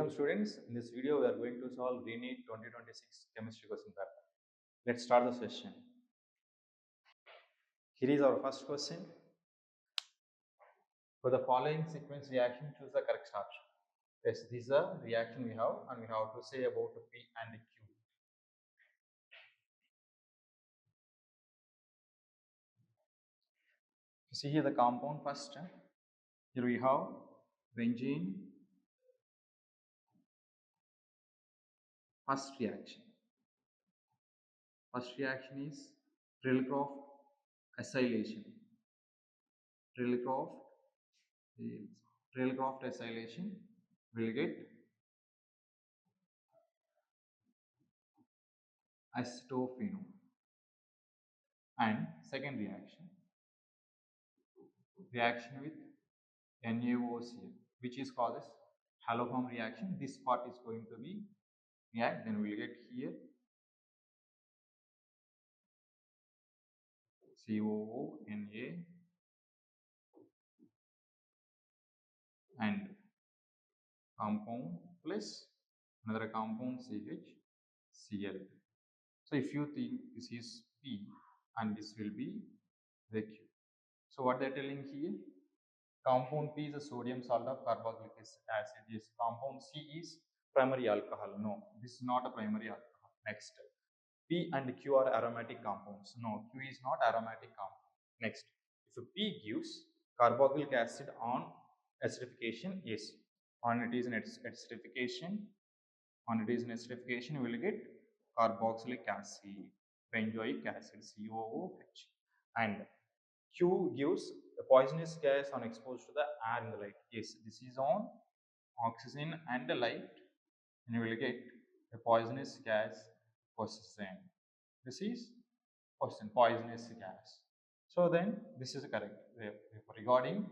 Welcome students. In this video we are going to solve NEET 2026 chemistry question paper. Let's start the session. Here is our first question. For the following sequence reaction, choose the correct option. Yes, this is a reaction we have and we have to say about P and Q. See here the compound first. Here we have benzene. First reaction. First reaction is Relcroft acylation. Relcroft acylation will get acetophenone. And second reaction with NaOCl, which is called as haloform reaction. This part is going to be react, then we will get here COO, Na and compound plus another compound CHCl. So if you think this is P and this will be the Q. So what they are telling here, compound P is a sodium salt of carboxylic acid. Yes, compound C is primary alcohol. No, this is not a primary alcohol. Next, P and Q are aromatic compounds. No, Q is not aromatic compound. Next, if P gives carboxylic acid on acidification, yes, on it is an acidification, you will get carboxylic acid, benzoic acid, COOH, and Q gives a poisonous gas on exposed to the air in the light. Yes, this is on oxygen and the light, and you will get a poisonous gas poison. This is poisonous gas. So then this is correct. Regarding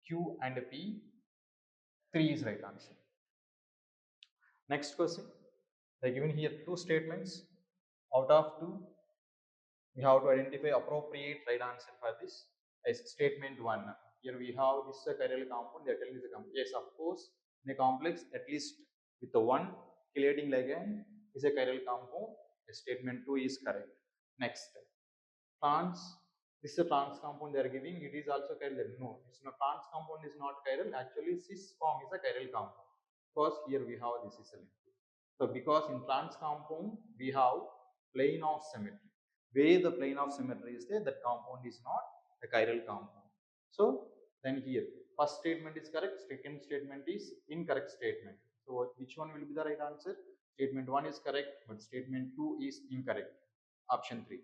Q and P, 3 is right answer. Next question. They are given here 2 statements. Out of 2, we have to identify appropriate right answer for this. As statement 1. Here we have this chiral compound. They are telling this compound. Yes, of course, in a complex, at least with the one chelating ligand is a chiral compound. Statement 2 is correct. Next, trans. This is a trans compound they are giving. It is also chiral. No, it's not. Trans compound is not chiral. Actually, cis form is a chiral compound. Because here we have this is a link. So because in trans compound we have plane of symmetry. Where the plane of symmetry is there, that compound is not a chiral compound. So then here, first statement is correct, second statement is incorrect statement. So which one will be the right answer? Statement 1 is correct, but statement 2 is incorrect. Option 3.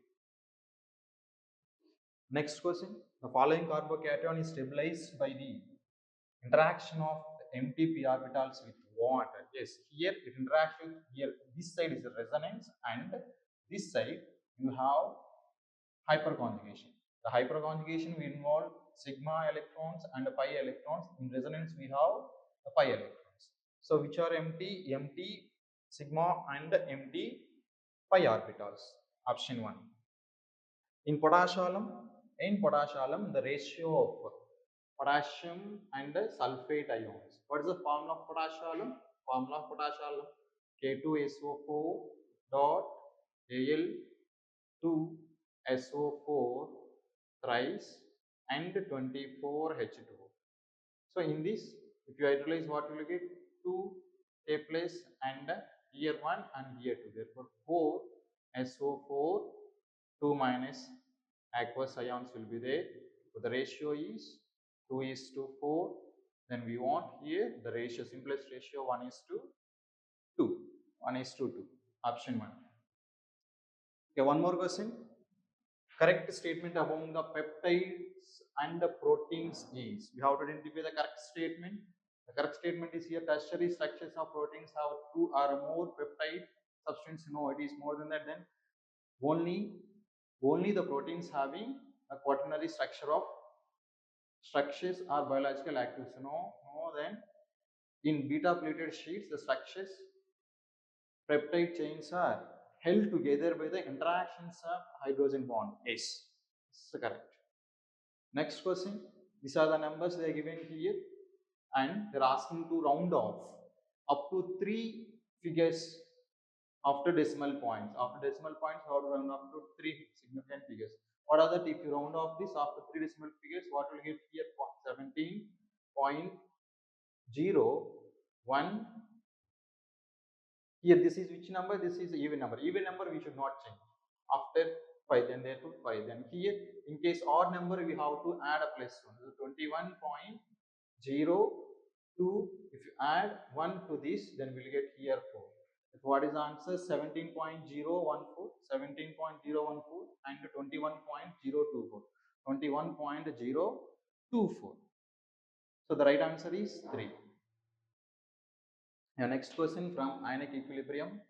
Next question. The following carbocation is stabilized by the interaction of the empty p orbitals with water. Yes, here it interacts with, here this side is a resonance and this side you have hyperconjugation. The hyperconjugation will involve sigma electrons and pi electrons. In resonance we have the pi electrons. So which are empty? Empty sigma and empty pi orbitals. Option 1. In potash alum, the ratio of potassium and sulfate ions. What is the formula of potash alum? Formula of potash alum, K2SO4 dot Al2SO4 thrice and 24H2O. So in this, if you utilize what you will get, 2 K plus and here 1 and here 2. Therefore 4 SO4 2 minus aqueous ions will be there. So the ratio is 2:4. Then we want here the ratio, simplest ratio 1:2. 1:2. Option 1. Okay, one more question. Correct statement among the peptides and the proteins is. We have to identify the correct statement. The correct statement is here. Tertiary structures of proteins have 2 or more peptide substance. No, it is more than that. Then only the proteins having a quaternary structure of structures are biological actives. No, then in beta plated sheets the structures peptide chains are held together by the interactions of hydrogen bond. Yes, this is correct. Next question. These are the numbers they are given here and they are asking to round off up to 3 figures after decimal points. After decimal points, how to round up to 3 significant figures. What are that? If you round off this after 3 decimal figures, what will get here? 17.01. Here, this is which number? This is even number. Even number we should not change. After 5, then there to 5. Then here, in case odd number, we have to add a plus 1. So 21.02. If you add 1 to this, then we'll get here 4. What is the answer? 17.014, 17.014 and 21.024. 21.024. So the right answer is 3. Now next question from ionic equilibrium.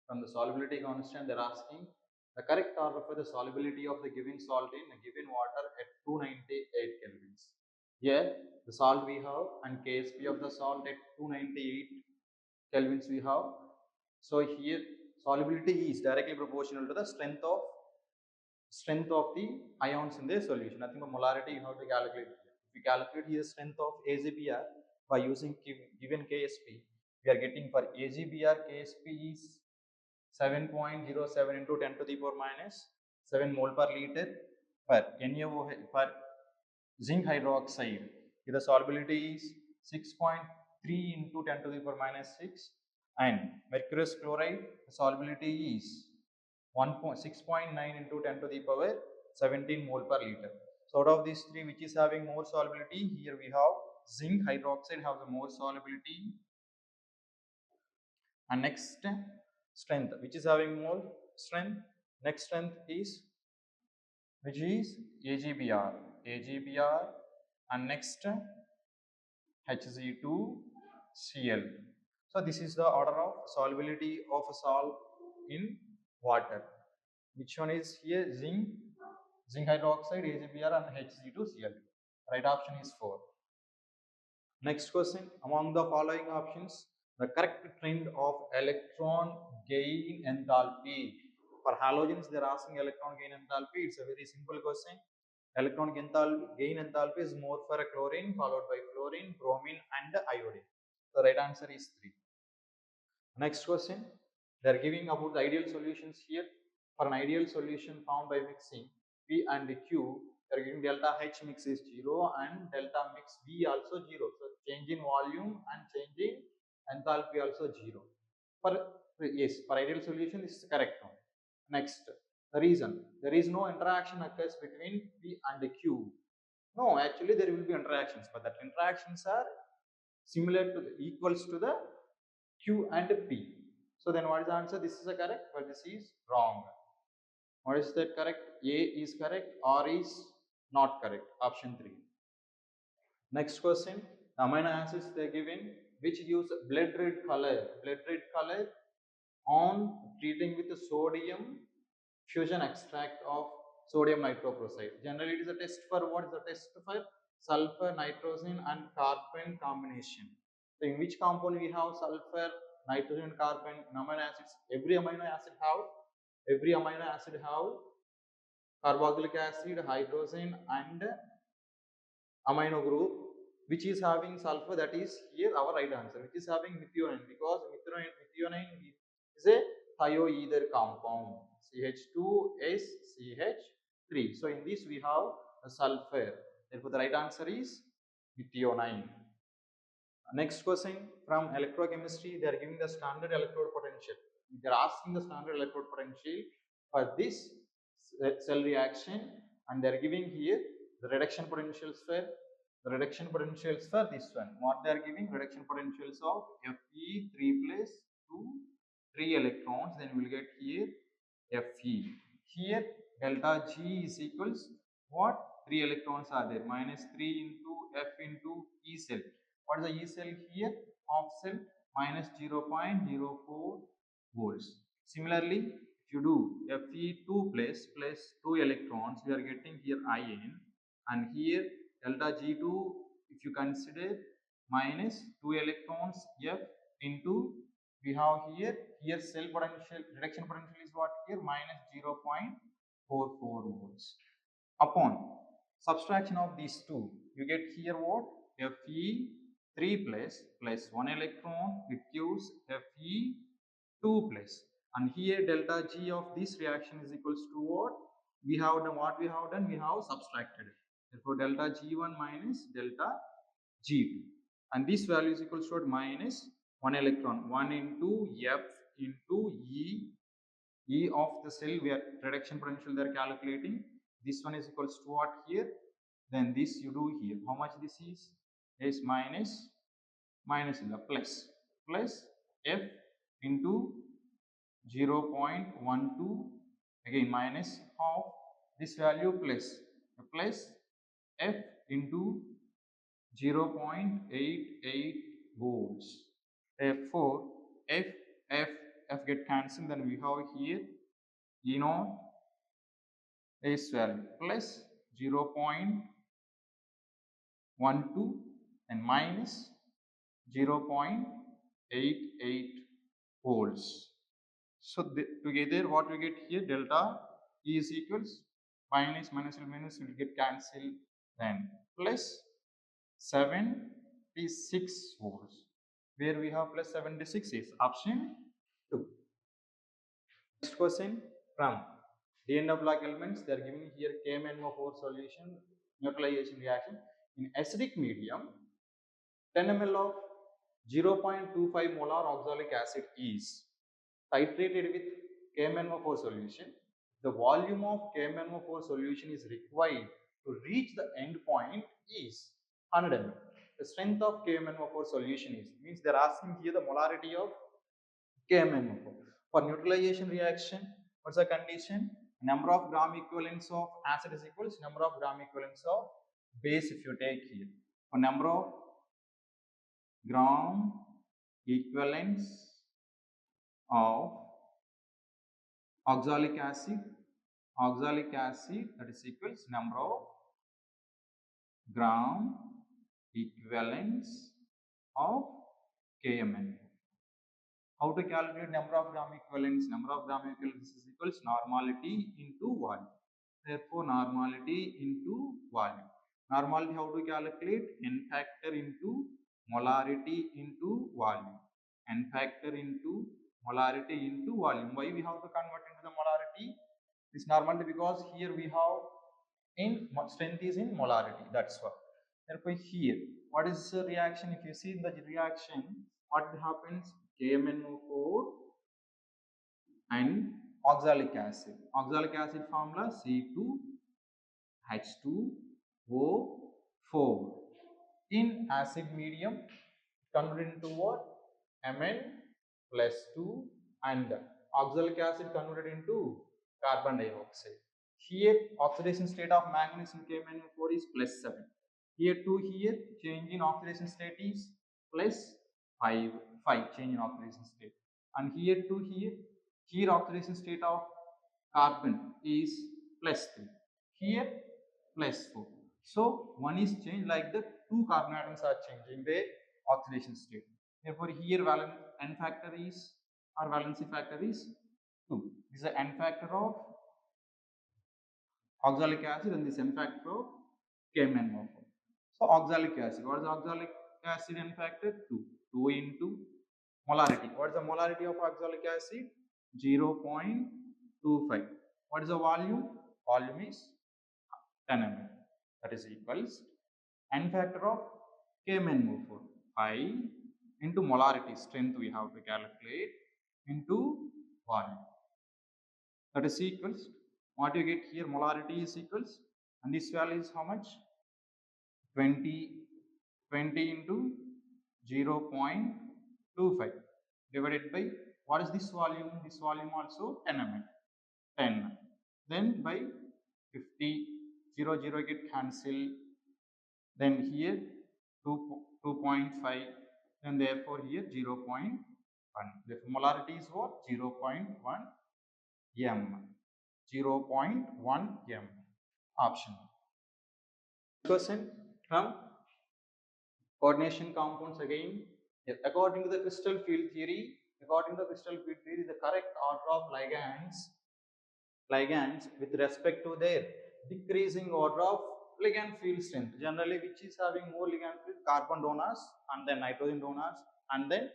From the solubility constant, they are asking the correct order for the solubility of the given salt in a given water at 298 kelvins. Here the salt we have and Ksp of the salt at 298 kelvins we have. So here solubility is directly proportional to the strength of the ions in the solution. Nothing but molarity you have to calculate here. If we calculate here strength of AgBr by using given Ksp, we are getting for AgBr Ksp is 7.07 into 10 to the power minus 7 mole per liter per NaOH per zinc hydroxide. Here the solubility is 6.3 into 10 to the power minus 6, and mercurous chloride the solubility is 6.9 into 10 to the power 17 mole per liter. So out of these three, which is having more solubility? Here we have zinc hydroxide have the more solubility. And next strength, which is having more strength? Next strength is which is AgBr, and next Hg2Cl. So this is the order of solubility of a salt in water. Which one is here? Zinc hydroxide, AgBr and Hg2Cl. Right option is 4. Next question, among the following options, the correct trend of electron gain enthalpy. For halogens, they are asking electron gain enthalpy. It's a very simple question. Electron gain enthalpy is more for a chlorine, followed by fluorine, bromine and iodine. The right answer is 3. Next question, they are giving about the ideal solutions here. For an ideal solution found by mixing P and Q, they are giving delta H mix is 0 and delta mix V also 0. So change in volume and change in enthalpy also 0. For ideal solution, this is correct one. Next, the reason, there is no interaction occurs between P and Q. No, actually there will be interactions, but that interactions are similar to equals to the Q and P. So then what is the answer? This is a correct, but this is wrong. What is that correct? A is correct, R is not correct. Option 3. Next question, the amino acids they are given which gives blood red color. Blood red color on treating with the sodium fusion extract of sodium nitroprusside. Generally it is a test for what is the test for? Sulfur, nitrogen and carbon combination. So in which compound we have sulfur, nitrogen, carbon in amino acids? Every amino acid have carboxylic acid, hydrogen and amino group which is having sulfur. That is here our right answer, which is having methionine, because methionine is a thioether compound, CH2SCH3. So in this we have a sulfur, therefore the right answer is methionine. Next question from electrochemistry, they are giving the standard electrode potential. They are asking the standard electrode potential for this cell reaction, and they are giving here the reduction potentials for this one. What they are giving? Reduction potentials of Fe3 plus 3 electrons, then we will get here Fe. Here delta G is equals what? 3 electrons are there, minus 3 into F into E cell. What is the E cell here? Half cell, minus 0.04 volts. Similarly, if you do Fe2 plus 2 electrons, we are getting here ion, and here delta G2, if you consider minus 2 electrons F into, we have here cell potential, reduction potential is what here? Minus 0.44 volts. Upon subtraction of these two, you get here what? Fe 3 plus 1 electron, it gives Fe2 plus. And here delta G of this reaction is equals to what? We have done what we have done, we have subtracted it. Therefore, delta G1 minus delta G2. And this value is equals to minus 1 electron, 1 into F into E of the cell, where reduction potential they are calculating. This one is equals to what here? Then this you do here. How much this is? Is minus in the plus F into 0.12, again minus half this value plus F into 0.88 volts. Therefore, F get cancelled, then we have here E naught is value plus 0.12 and minus 0.88 volts. So together what we get here, delta E is equals minus will get cancelled, then plus 76 volts. Where we have plus 76 is option 2. Next question from the end of block elements, they are giving here KMnO4 solution neutralization reaction in acidic medium. 10 ml of 0.25 molar oxalic acid is titrated with KMnO4 solution. The volume of KMnO4 solution is required to reach the end point is 100 ml. The strength of KMnO4 solution is, means they are asking here the molarity of KMnO4. For neutralization reaction, what's the condition? Number of gram equivalents of acid is equals number of gram equivalents of base. If you take here, for number of gram equivalents of oxalic acid that is equals number of gram equivalents of KMnO. How to calculate number of gram equivalents? Number of gram equivalents is equals normality into volume. Therefore, normality into volume. Normality how to calculate? N factor into molarity into volume. N factor into molarity into volume. Why we have to convert into the molarity? This normality because here we have in strength is in molarity. That's why. Therefore, here what is the reaction? If you see the reaction, what happens? KMnO4 and oxalic acid. Oxalic acid formula C2H2O4. In acid medium, converted into what? Mn plus 2, and oxalic acid converted into carbon dioxide. Here oxidation state of manganese in KMnO4 is plus 7. Here to here change in oxidation state is plus 5 change in oxidation state. And here to here oxidation state of carbon is plus 3. Here plus 4. So one is changed like that, two carbon atoms are changing their oxidation state. Therefore, here N factor is, or valency factor is 2. This is the N factor of oxalic acid and this N factor of KMnO4. So oxalic acid, what is oxalic acid N factor? 2. 2 into molarity. What is the molarity of oxalic acid? 0.25. What is the volume? Volume is 10 ml. That is equals N factor of KMnO4, 5 into molarity, strength we have to calculate, into volume. That is equals, what you get here, molarity is equals, and this value is how much? 20 into 0.25 divided by, what is this volume? This volume also 10 ml. 10. Then by 50, 0 get cancelled. Then here 2.5, and therefore here 0.1. The molarity is what? 0.1 m. 0.1 m. Option. Question from coordination compounds again. According to the crystal field theory, the correct order of ligands with respect to their decreasing order of ligand field strength. Generally, which is having more ligand field? Carbon donors, and then nitrogen donors, and then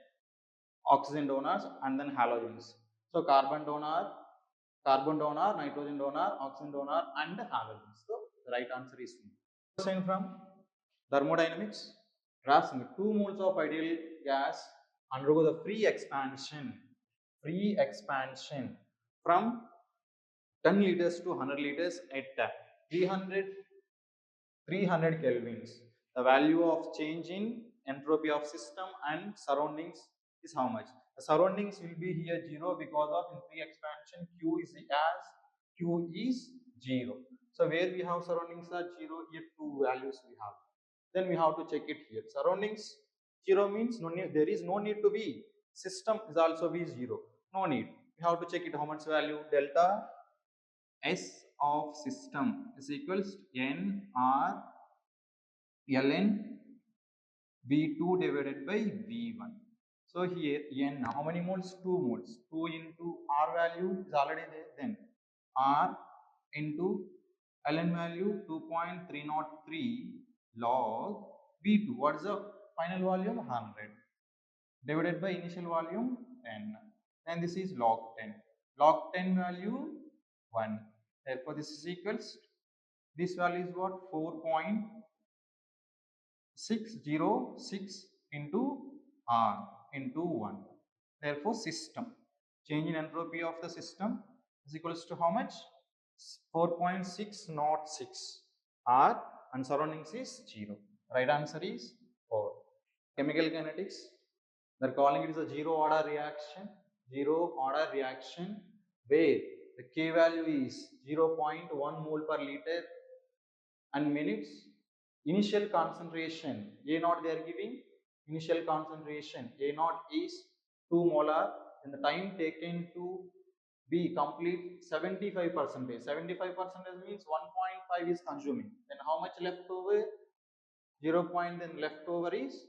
oxygen donors, and then halogens. So carbon donor, nitrogen donor, oxygen donor, and halogens. So the right answer is C. Question from thermodynamics. Asking 2 moles of ideal gas undergo the free expansion from 10 liters to 100 liters at 300 kelvins. The value of change in entropy of system and surroundings is how much? The surroundings will be here 0 because of in free expansion Q is 0. So where we have surroundings are 0, here 2 values we have. Then we have to check it here. Surroundings 0 means no need, there is no need to be. System is also be 0. No need. We have to check it how much value. Delta S of system is equals N R ln V2 divided by V1. So here N, how many moles? 2 moles. 2 into R value is already there. Then R into ln value 2.303 log V2. What is the final volume? 100 divided by initial volume 10. Then this is log 10. Log 10 value 1. Therefore this is equals, this value is what? 4.606 into R into 1. Therefore system, change in entropy of the system is equals to how much? 4.606 R, and surroundings is 0. Right answer is 4. Chemical kinetics, they're calling it as a zero order reaction where the K value is 0.1 mole per liter and minutes. Initial concentration A naught they are giving. Initial concentration A naught is 2 molar, and the time taken to be complete 75%. 75% means 1.5 is consuming. Then how much left over? 0. Then left over is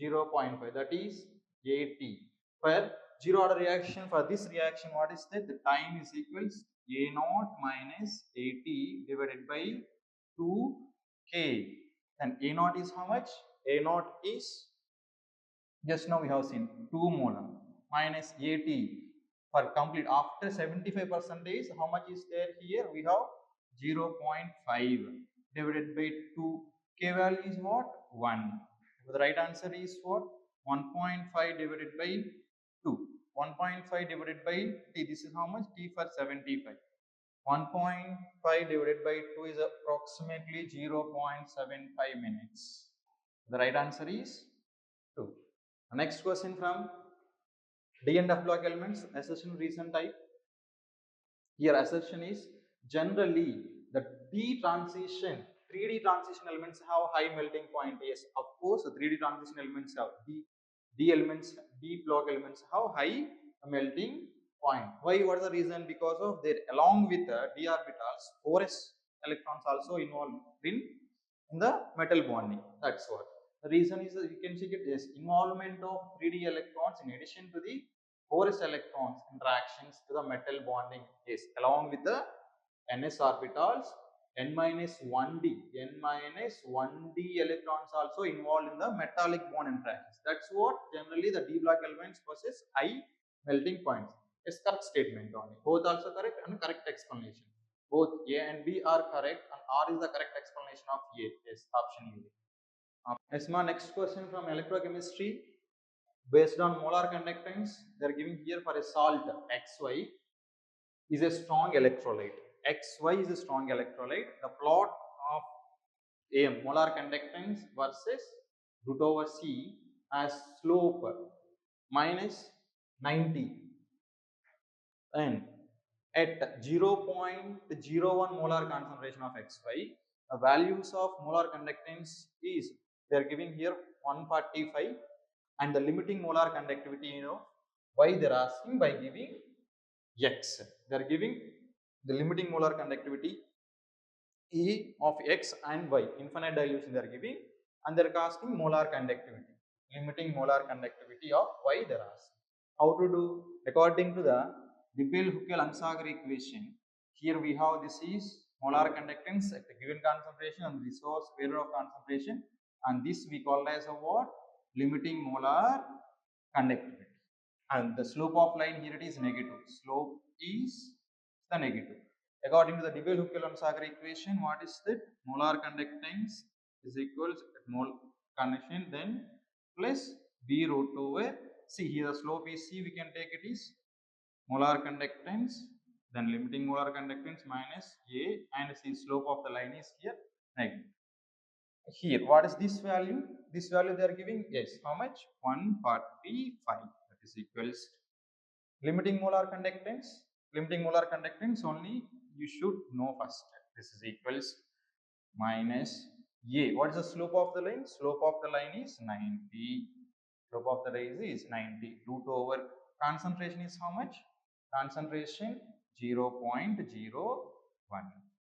0.5, that is 80. For zero order reaction, for this reaction, what is that? The time is equals A naught minus 80 divided by 2K. And A naught is how much? A naught is, just now we have seen 2 molar minus 80 for complete after 75%. How much is there here? We have 0.5 divided by 2. K value is what? 1. So the right answer is what? 1.5 divided by 2. 1.5 divided by T. This is how much? T for 75. 1.5 divided by 2 is approximately 0.75 minutes. The right answer is 2. The next question from D and F block elements, assertion reason type. Here assertion is generally the D transition, 3D transition elements have high melting point. Yes, of course, the 3D transition elements have D block elements have high melting point. Why? What is the reason? Because of their along with the D orbitals, 4s electrons also involved in the metal bonding. That's what. The reason is that you can see it is involvement of 3D electrons in addition to the 4s electrons interactions to the metal bonding is along with the ns orbitals, n minus 1d electrons also involved in the metallic bond interactions. That's what generally the D block elements possess high melting points. It's correct statement only. Both also correct and correct explanation. Both A and B are correct and R is the correct explanation of A. Yes, option A. Esma, next question from electrochemistry. Based on molar conductance, they are giving here for a salt XY is a strong electrolyte. XY is a strong electrolyte. The plot of AM, molar conductance versus root over C as slope minus 90 and at 0.01 molar concentration of XY, the values of molar conductance is, they are giving here 145, and the limiting molar conductivity, why they are asking by giving X. They are giving the limiting molar conductivity E of X and Y, infinite dilution they are giving, and they are asking molar conductivity, limiting molar conductivity of Y they are asking. How to do? According to the Dippel-Huckel-Ansager equation, here we have this is molar conductance at a given concentration and this was square root of concentration, and this we call as a what? Limiting molar conductivity. And the slope of line here it is negative. Slope is the negative. According to the Debye-Hückel-Sager equation, what is that? Molar conductance is equals mole conduction then plus B root over C. Here the slope is C, we can take it is molar conductance, then limiting molar conductance minus A, and see slope of the line is here negative. Here, what is this value? This value they are giving, yes, how much? 145. That is equals limiting molar conductance. Limiting molar conductance only you should know first. This is equals minus A. What is the slope of the line? Slope of the line is 90. Slope of the line is 90. Root over concentration is how much? Concentration 0.01.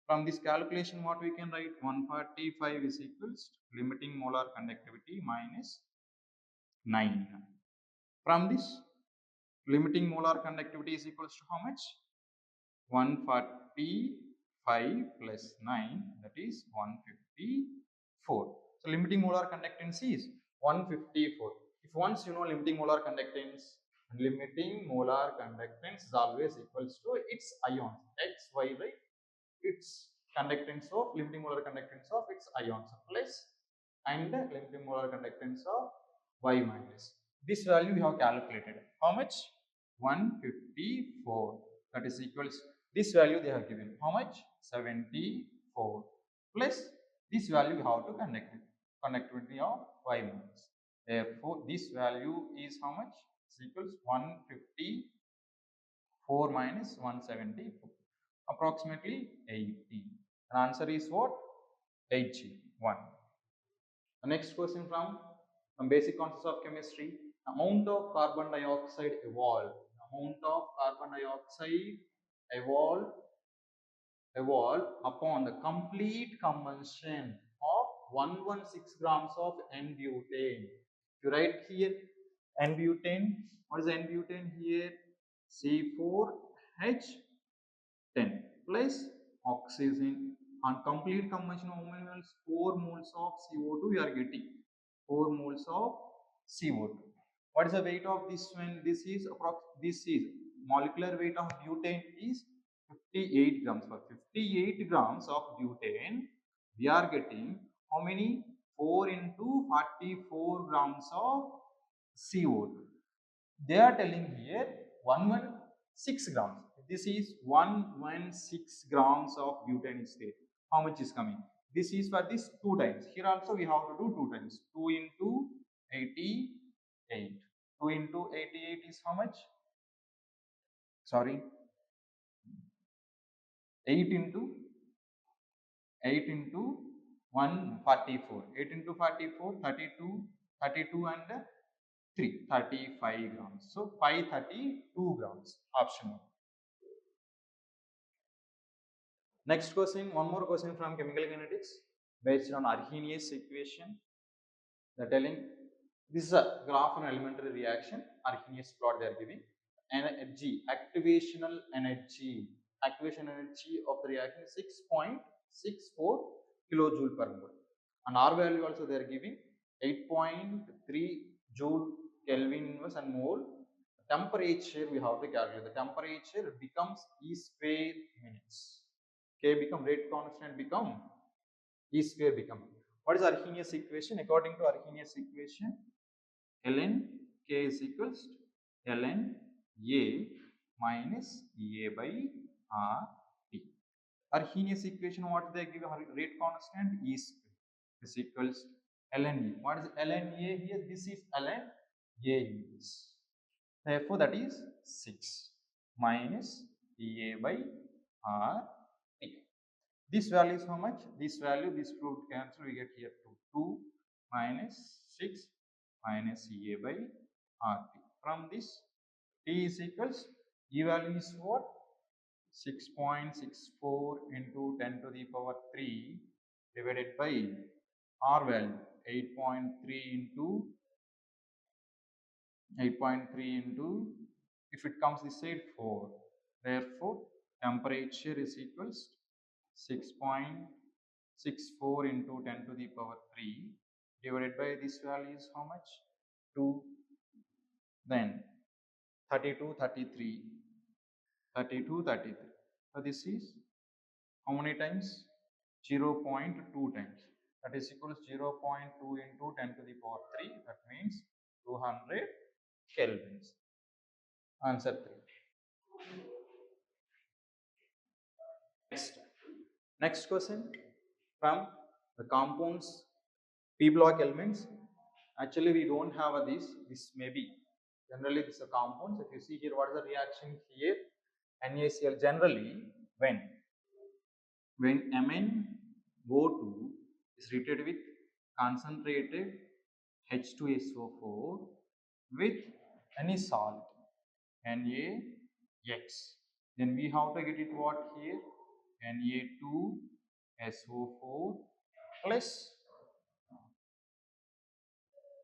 From this calculation, what we can write? 145 is equals to limiting molar conductivity minus 9. From this, limiting molar conductivity is equals to how much? 145 plus 9, that is 154. So limiting molar conductance is 154. If once you know limiting molar conductance is always equals to its ions, X, Y, right? Its conductance of limiting molar conductance of its ions plus and limiting molar conductance of Y minus. This value we have calculated. How much? 154. That is equals, this value they have given. How much? 74 plus this value we have to connect it. Conductivity of Y minus. Therefore, this value is how much? It's equals 154 minus 174. Approximately 80. The answer is what? 81. The next question from basic concepts of chemistry. The amount of carbon dioxide evolved. The amount of carbon dioxide evolved upon the complete combustion of 116 grams of N-butane. You write here N-butane. What is N-butane here? C4H10 plus oxygen. On complete combustion, how many moles? 4 moles of CO2 we are getting. 4 moles of CO2. What is the weight of this one? This is molecular weight of butane is 58 grams. For 58 grams of butane, we are getting how many? 4 into 44 grams of CO2. They are telling here 116 grams. This is 116 grams of butane is there. How much is coming? This is for this 2 times. Here also we have to do 2 times. 2 into 88. 2 into 88 is how much? Sorry. 8 into 144. 8 into 44, 32 and 3, 35 grams. So 532 grams. Option 1. Next question, one more question from chemical kinetics based on Arrhenius equation. They are telling this is a graph on elementary reaction. Arrhenius plot they are giving. Energy, activational energy of the reaction is 6.64 kilojoule per mole. And R value also they are giving 8.3 joule Kelvin inverse and mole. Temperature we have to calculate. The temperature becomes E square minutes. K become rate constant become E square become. What is Arrhenius equation? According to Arrhenius equation, ln K is equals to ln A minus EA by RT. Arrhenius equation, what they give rate constant? E square is equals to ln A. What is ln A here? This is ln A is. Therefore, that is 6 minus EA by RT. This value is how much? This value, this proved cancel, we get here 2 minus 6 minus EA by RT. From this, T is equals, E value is what? 6.64 into 10 to the power 3 divided by R value 8.3 into, if it comes this side 4. Therefore, temperature is equals 6.64 into 10 to the power 3 divided by this value is how much? 2. Then 32, 33. 32, 33. So this is how many times? 0.2 times. That is equals 0.2 into 10 to the power 3. That means 200 kelvins. Answer 3. Next question from the compounds P block elements. Actually, we don't have this. This may be generally this is a compounds. If you see here, what is the reaction here? NaCl. Generally, when MnO2 is treated with concentrated H2SO4 with any salt NaX, then we have to get it what here? Na2SO4 plus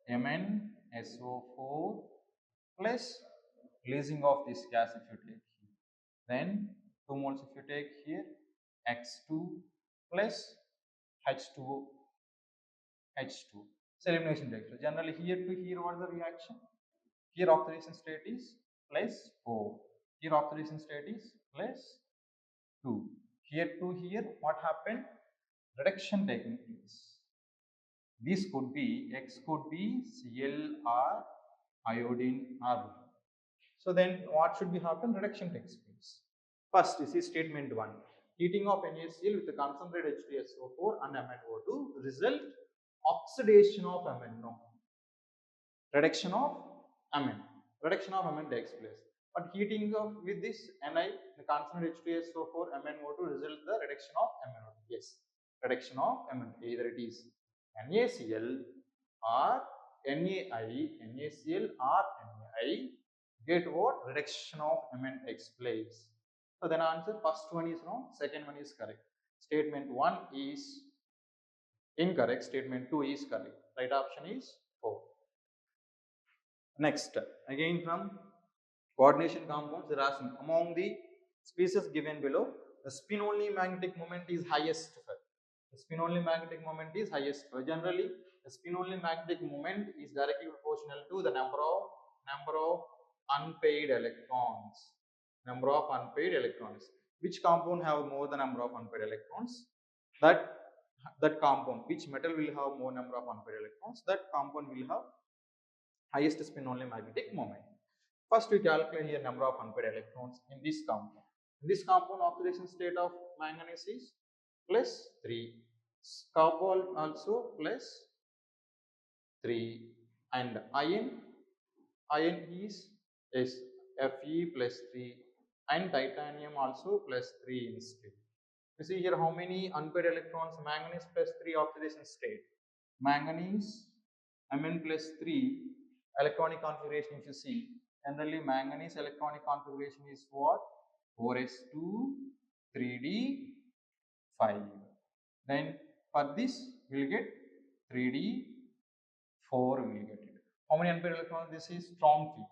MnSO4 plus releasing of this gas if you take here. Then 2 moles if you take here, X2 plus H2O, H2. So elimination takes place. Generally here to here what is the reaction? Here oxidation state is plus 4. Here oxidation state is plus 2. Here to here what happened? Reduction taking place. This could be X could be Cl or iodine or. So then what should be happen? Reduction takes place. First, this is statement 1. Heating of NaCl with the concentrated H2SO4 and MnO2 result oxidation of MnO. Reduction of Mn. Reduction of Mn takes place. But heating of with this Ni, the concentrated H2SO4 MnO2 result the reduction of MnO2. Yes, reduction of Mn. Either it is NaCl or NaCl or Nai. Get what? Reduction of Mn takes place. So then answer first one is wrong, second one is correct. Statement 1 is incorrect, statement 2 is correct. Right option is 4. Next, again from coordination compounds, they are asking among the species given below, the spin-only magnetic moment is highest for. The spin-only magnetic moment is highest for. Generally, the spin-only magnetic moment is directly proportional to the number of unpaired electrons. Number of unpaired electrons. Which compound have more the number of unpaired electrons? That compound. Which metal will have more number of unpaired electrons? That compound will have highest spin-only magnetic moment. First, we calculate here number of unpaired electrons in this compound. In this compound, oxidation state of manganese is plus 3. Cobalt also plus 3. And iron is Fe plus 3. And titanium also plus 3 instead. You see here how many unpaired electrons? Manganese plus 3 oxidation state. Manganese Mn plus 3 electronic configuration, if you see, generally manganese electronic configuration is what? 4s2 3d5. Then for this we will get 3d4 we will get it. How many unpaired electrons? This is strong field.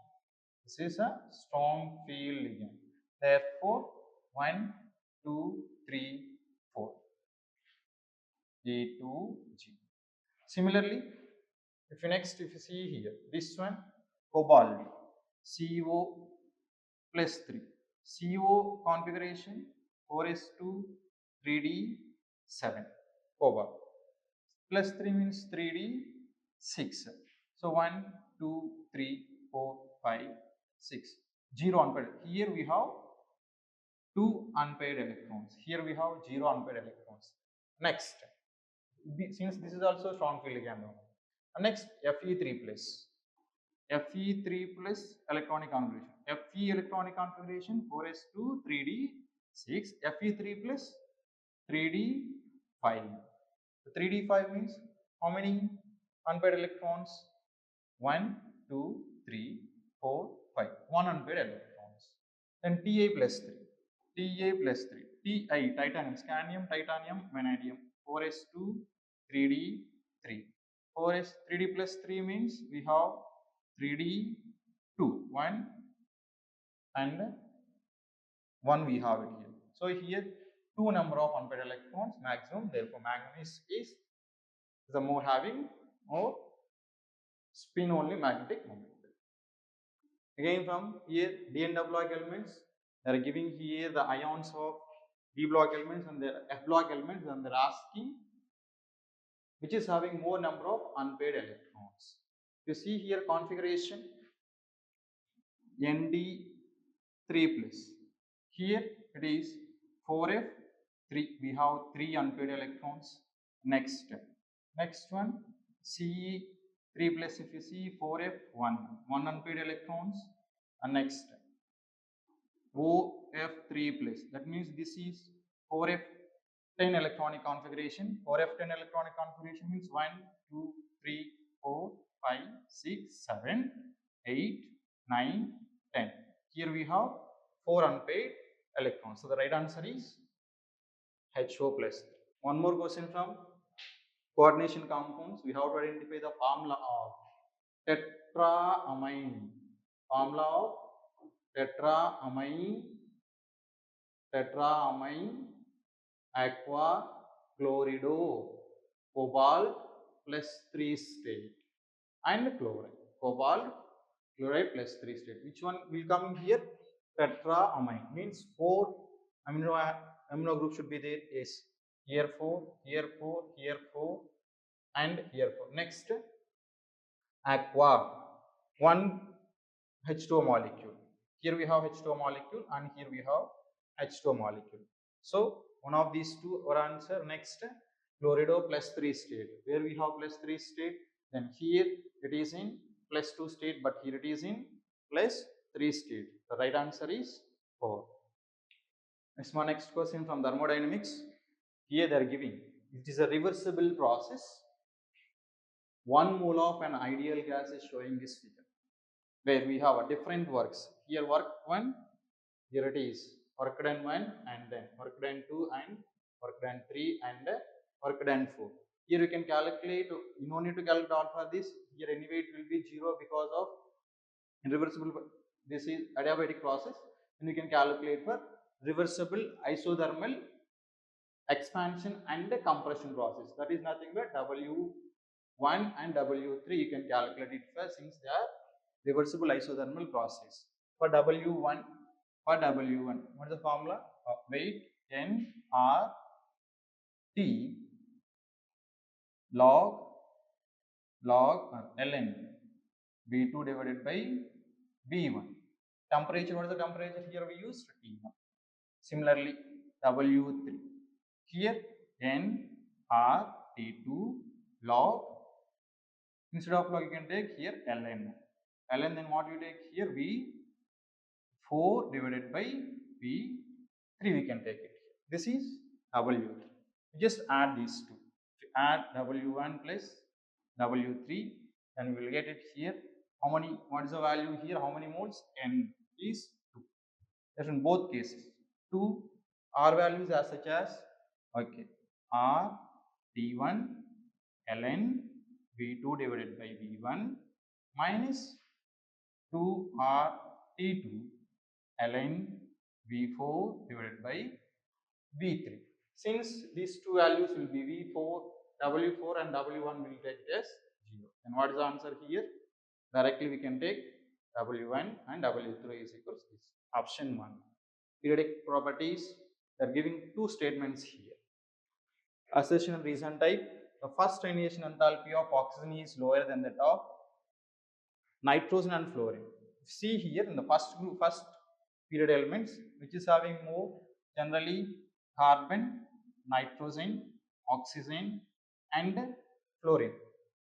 This is a strong field ligand. Therefore 1, 2, 3, 4. A2G. Similarly, if you see here, this one cobalt CO plus 3. CO configuration 4s2 3d7 cobalt. Plus 3 means 3d6. So 1, 2, 3, 4, 5, 6. 0 unpaired. Here we have 2 unpaired electrons. Here we have 0 unpaired electrons. Next, since this is also strong field ligand. Next, Fe3 plus. Fe3 plus electronic configuration. Fe electronic configuration 4s2 3d6. Fe3 plus 3d5. So 3d5 means how many unpaired electrons? 1, 2, 3, 4, 5. 1 unpaired electrons. Then Ta plus 3. Ta plus 3. Ti, titanium, scandium, titanium, vanadium. 4s2 3d3. 4s 3d plus 3 means we have 3d2. 1 and 1 we have it here. So here 2 number of unpaired electrons maximum. Therefore, manganese is the more having more spin only magnetic moment. Again from here D and W block elements, they are giving here the ions of D block elements and the F block elements, and they are asking which is having more number of unpaired electrons. You see here configuration Nd3 plus. Here it is 4f3. We have 3 unpaired electrons. Next one Ce3 plus. If you see 4f1, 1 unpaired electrons. And next OF3 plus. That means this is 4f10 electronic configuration. 4f10 electronic configuration means 1, 2, 3, 4, 5, 6, 7, 8, 9, 10. Here we have 4 unpaired electrons. So the right answer is HO plus. One more question from coordination compounds. We have to identify the formula of tetraamine. Formula of tetraamine aqua chlorido cobalt plus 3 state and chloride. Cobalt chloride plus 3 state. Which one will come in here? Tetraamine means 4 amino group should be there. Yes. Here 4, here 4, here 4 and here 4. Next aqua, 1 H2O molecule. Here we have H2O molecule and here we have H2O molecule. So one of these two are answer. Next chlorido plus 3 state. Where we have plus 3 state, then here it is in plus 2 state, but here it is in plus 3 state. The right answer is 4. Next question from thermodynamics. Here they are giving it is a reversible process. 1 mole of an ideal gas is showing this figure, where we have a different works. Here work 1, here it is work done 1 and then work done 2 and work done 3 and work done 4. Here you can calculate, you don't need to calculate all for this. Here anyway it will be 0 because of irreversible. This is adiabatic process, and you can calculate for reversible isothermal expansion and compression process. That is nothing but W1 and W3 you can calculate it first, since they are reversible isothermal process. For W1, what is the formula? Weight nRT log ln V2 divided by V1. Temperature, what is the temperature? Here we use T1. Similarly, W3. Here nRT2 log, instead of log you can take here ln. Ln, then what you take here? V4 divided by V3 we can take it. This is W3. We just add these two. If you add W1 plus W3, then we will get it here. How many? What is the value here? How many moles? N is 2. That's in both cases. 2 R values as such as R T1 ln V2 divided by V1 minus 2 R T2 ln V4 divided by V3. Since these two values will be V4, W4 and W1 will take it as 0. And what is the answer here? Directly we can take W1 and W3 is equals to this. Option 1. Periodic properties, they are giving two statements here. Assertion and reason type. The first ionization enthalpy of oxygen is lower than that of nitrogen and fluorine. See here in the first group, first period elements, which is having more generally carbon, nitrogen, oxygen and fluorine,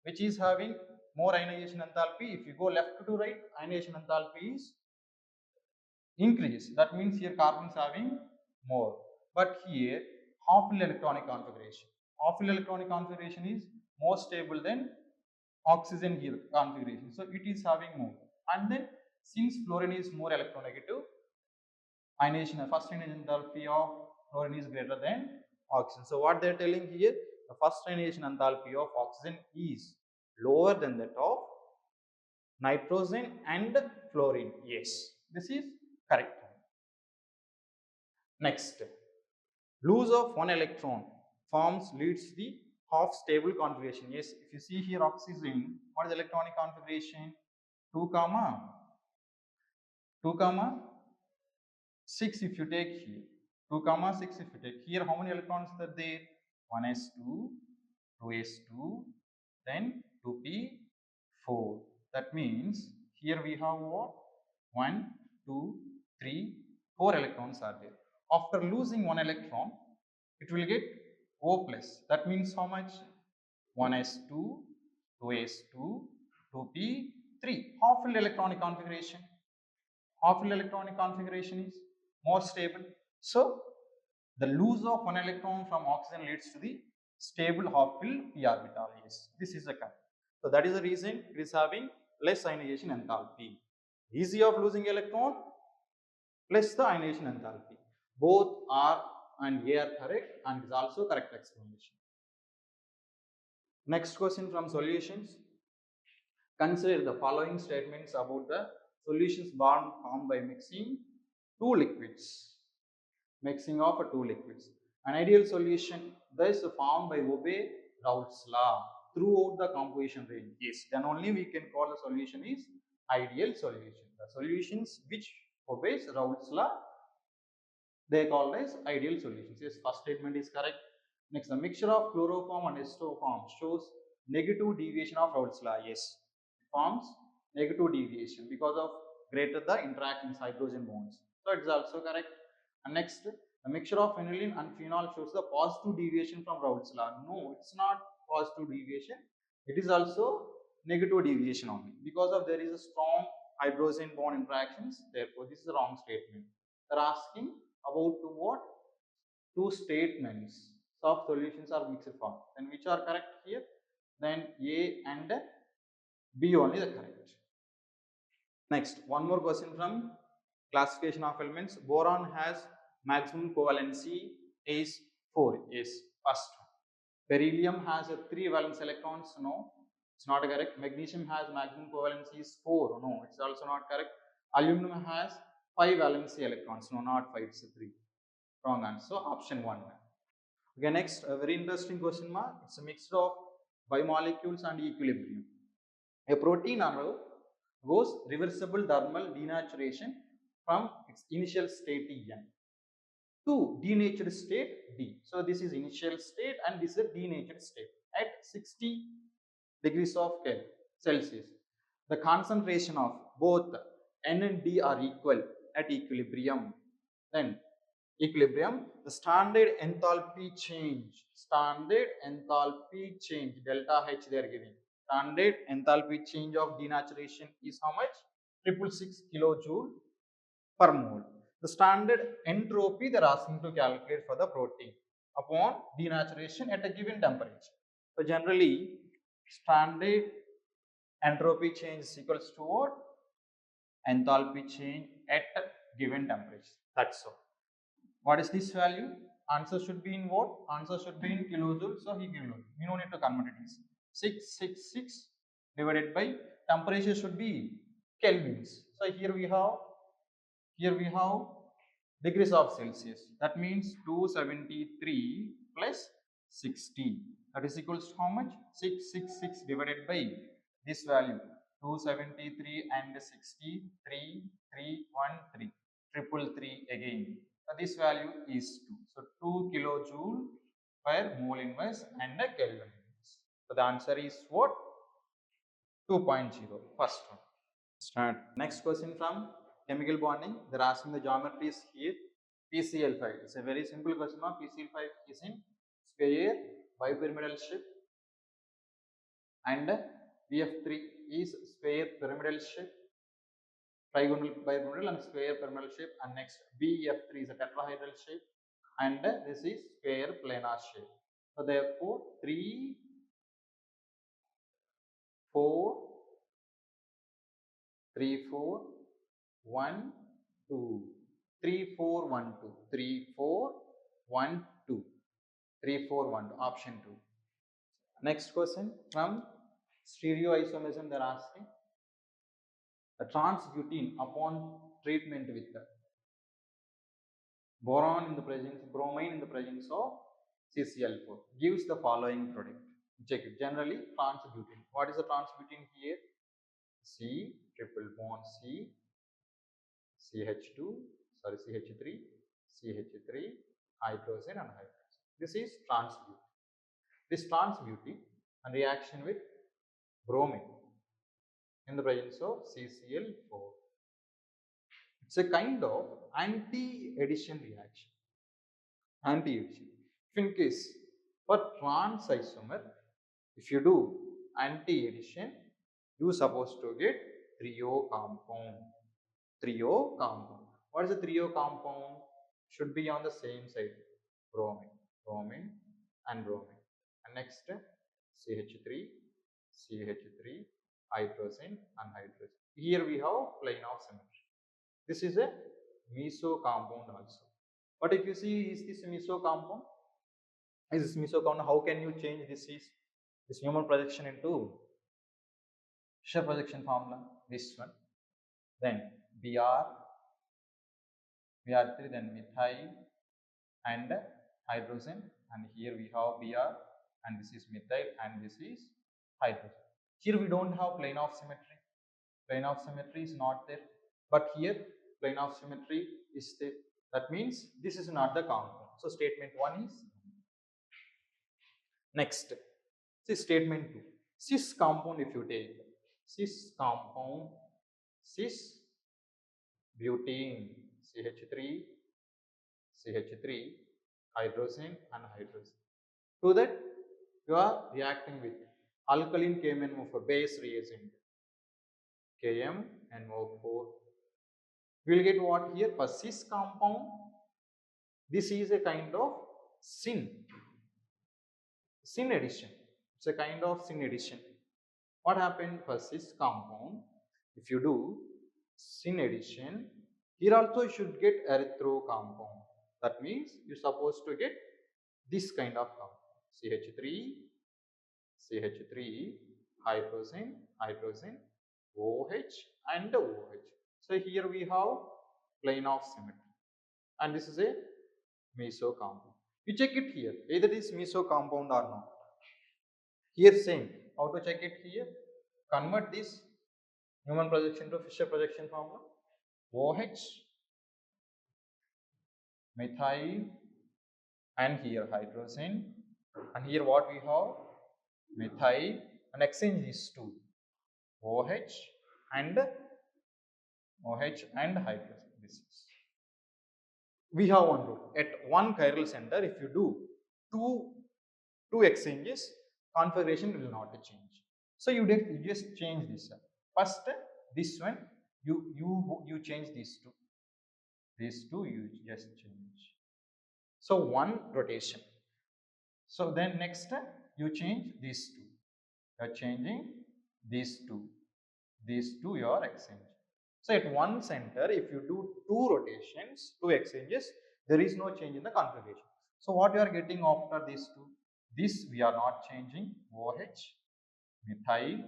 which is having more ionization enthalpy. If you go left to right, ionization enthalpy is increases. That means here carbon is having more. But here half-filled electronic configuration. Half-filled electronic configuration is more stable than oxygen here configuration. So it is having more. And then since fluorine is more electronegative, ionization, first ionization enthalpy of fluorine is greater than oxygen. So what they are telling here, the first ionization enthalpy of oxygen is lower than that of nitrogen and fluorine. Yes, this is correct. Next, Loss of one electron forms leads to the half stable configuration. Yes, if you see here oxygen, what is electronic configuration? 2 comma 2 comma 6 if you take here. 2 comma 6 if you take here, how many electrons are there? 1s2, 2s2, then 2p4. That means here we have what? 1, 2, 3, 4 electrons are there. After losing one electron, it will get O plus. That means how much? 1s2, 2s2, 2p3. Half-filled electronic configuration. Half-filled electronic configuration is more stable. So, the loss of one electron from oxygen leads to the stable half-filled p orbital. Yes, this is the correct. So, that is the reason it is having less ionization enthalpy. Easy of losing electron plus the ionization enthalpy. Both R and A are correct, and is also correct explanation. Next question from solutions. Consider the following statements about the solutions formed by mixing two liquids. Mixing of two liquids. An ideal solution thus formed by obey Raoult's law throughout the composition range. Yes, then only we can call the solution is ideal solution. The solutions which obeys Raoult's law, they called as ideal solutions. Yes, first statement is correct. Next, the mixture of chloroform and estoform shows negative deviation of Raoult's law. Yes, it forms negative deviation because of greater the interactions hydrogen bonds. So it is also correct. And next, the mixture of phenylene and phenol shows the positive deviation from Raoult's law. No, it's not positive deviation. It is also negative deviation only because of there is a strong hydrogen bond interactions. Therefore, this is the wrong statement. They're asking about what? Two statements of solutions are mixed form. Then which are correct here? Then A and B only the correct. Next, one more question from classification of elements. Boron has maximum covalency is 4. Yes, first one. Beryllium has a 3 valence electrons. No, it's not correct. Magnesium has maximum covalency is 4. No, it's also not correct. Aluminum has 5 valency electrons. No, not 5, it's 3. Wrong answer. Option 1. Okay, next, a very interesting question mark. It's a mixture of biomolecules and equilibrium. A protein undergoes reversible thermal denaturation from its initial state N to denatured state D. So this is initial state and this is a denatured state at 60 degrees of Celsius. The concentration of both N and D are equal at equilibrium. Then equilibrium, the standard enthalpy change, delta H they are giving. Standard enthalpy change of denaturation is how much? 666 kilojoule per mole. The standard entropy they are asking to calculate for the protein upon denaturation at a given temperature. So generally, standard entropy change is equals to what? Enthalpy change at a given temperature. That's all. What is this value? Answer should be in what? Answer should be in kilojoules. So he kilojoule. We don't need to convert it. 666 divided by temperature should be kelvins. So here we have degrees of Celsius. That means 273 plus 60. That is equals to how much? 666 divided by this value. 273 and 60, 3, 3, 1, 3. 333 again. So this value is 2. So 2 kilojoule per mole inverse and a Kelvin inverse. So the answer is what? 2.0. First one. Start. Next question from chemical bonding. They're asking the geometries here. PCl5. It's a very simple question. PCl5 is in square bipyramidal shape and BF3 is square pyramidal shape, trigonal bipyramidal and square pyramidal shape, and next BF3 is a tetrahedral shape and this is square planar shape. So therefore 3, 4, 3, 4, 1, 2, 3, 4, 1, 2, 3, 4, 1, 2, 3, 4, 1, 2, option 2. Next question from stereoisomerism, they are asking a trans butene upon treatment with Boron in the presence, bromine in the presence of CCl4 gives the following product. Check it. Generally, trans-butene. What is the trans-butene here? C triple bond C, CH2, sorry CH3, CH3, hydrogen and hydrogen. This is trans-butene. This trans-butene and reaction with bromine in the presence of CCl4. It's a kind of anti-addition reaction. Anti-addition. If in case for trans isomer, if you do anti-addition, you are supposed to get trio compound. Trio compound. What is a trio compound? Should be on the same side. Bromine, bromine, and bromine. And next, CH3, CH3, hydrogen, and hydrogen. Here we have plane of symmetry. This is a meso compound also. But if you see, is this meso compound? Is this meso compound? How can you change this Newman projection into Fisher projection formula? This one. Then Br3, then methyl and hydrogen, and here we have Br, and this is methyl, and this is hydrogen. Here we don't have plane of symmetry. Plane of symmetry is not there, but here plane of symmetry is there. That means this is not the compound. So statement 1 is next. See statement 2. Cis compound, if you take cis compound, cis butene, CH3, CH3, hydrogen and hydrogen. To that you are reacting with alkaline KMnO4 base reagent, KMnO4. We will get what here? For cis compound, this is a kind of syn addition. It's a kind of syn addition. What happened for cis compound? If you do syn addition, here also you should get erythro compound. That means you're supposed to get this kind of compound. CH3, CH3, hydrogen, hydrogen, OH and OH. So here we have plane of symmetry, and this is a meso compound. You check it here, either this meso compound or not. Here same. How to check it here? Convert this Newman projection to Fisher projection formula. OH, methyl, and here hydrogen, and here what we have? Methyl, and exchange these two. OH and hydrogen. This is. We have one rule. At one chiral center, if you do two exchanges, configuration will not change. So you just change this. First, this one you change these two. These two you just change. So one rotation. So then next you change these two. You are changing these two. These two you are exchanging. So at one center, if you do two rotations, two exchanges, there is no change in the configuration. So what you are getting after these two? This we are not changing. OH, methyl